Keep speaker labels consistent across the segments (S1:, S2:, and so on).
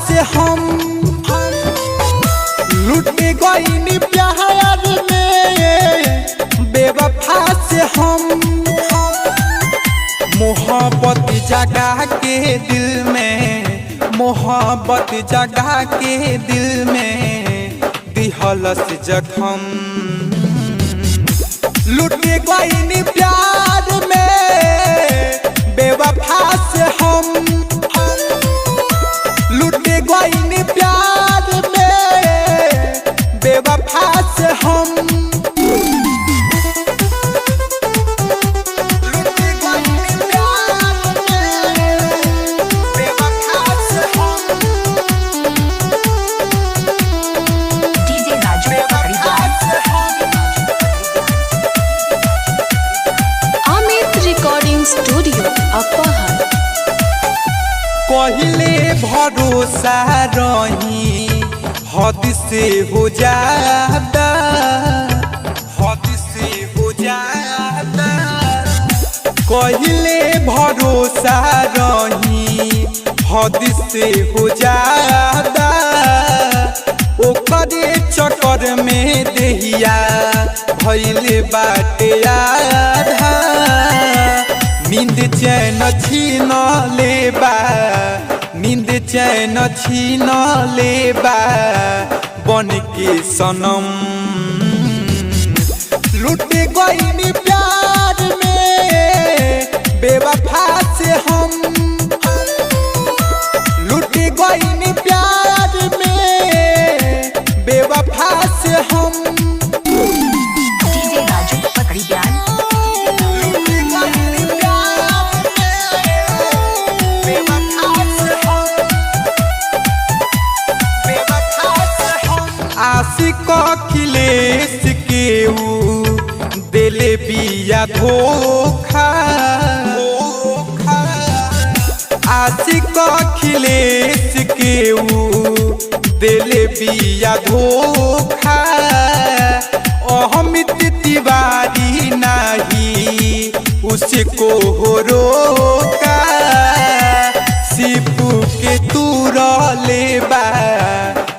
S1: से हम लुट गईनी प्यार में बेवफा से हम मोहब्बत जगा के दिल में मोहब्बत जगा के दिल में दिहलस जखम लुट गईनी प्यार में बेवफा से हम लुट गईनी प्यार में बेवफा से हम
S2: स्टूडियो अपहर
S1: पहले भरोसा रही हद से हो जाता हद से हो जाता पहले भरोसा रही हद से हो जाता ओकरे चक्कर में देहिया भइल बाटे आधा नींद चैन छीन लेबा नींद चैन छीन लेबा बन के सनम लुट गईनी प्यार में बेवफा से हम लुट गईनी प्यार में बेवफा से हम आशिक अखिलेश के दिले बिया धोखा आशिक अखिलेश के दिले बिया धोखा अमित तिवारी नहीं उसको हो रोका सिपू के तूर लेबा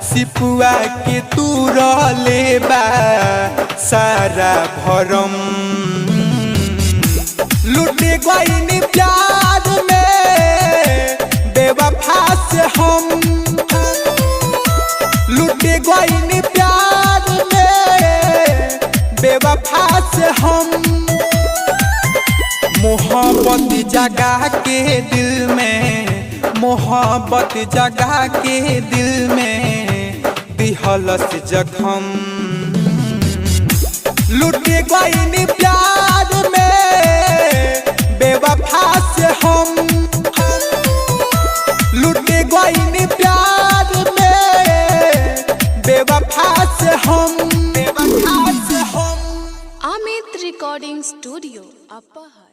S1: सिपुआ के तूर लेबा सारा भरम लुट गईनी प्यार में बेवफा से हम लुट गईनी प्यार में बेवफा से हम मोहब्बत जगा के दिल में मोहब्बत जगा के दिल में दिहलस जखम लुट गईनी प्यार में बेवफा से हम लुट गईनी प्यार में बेवफा से हम
S2: अमित रिकॉर्डिंग स्टूडियो अपहर।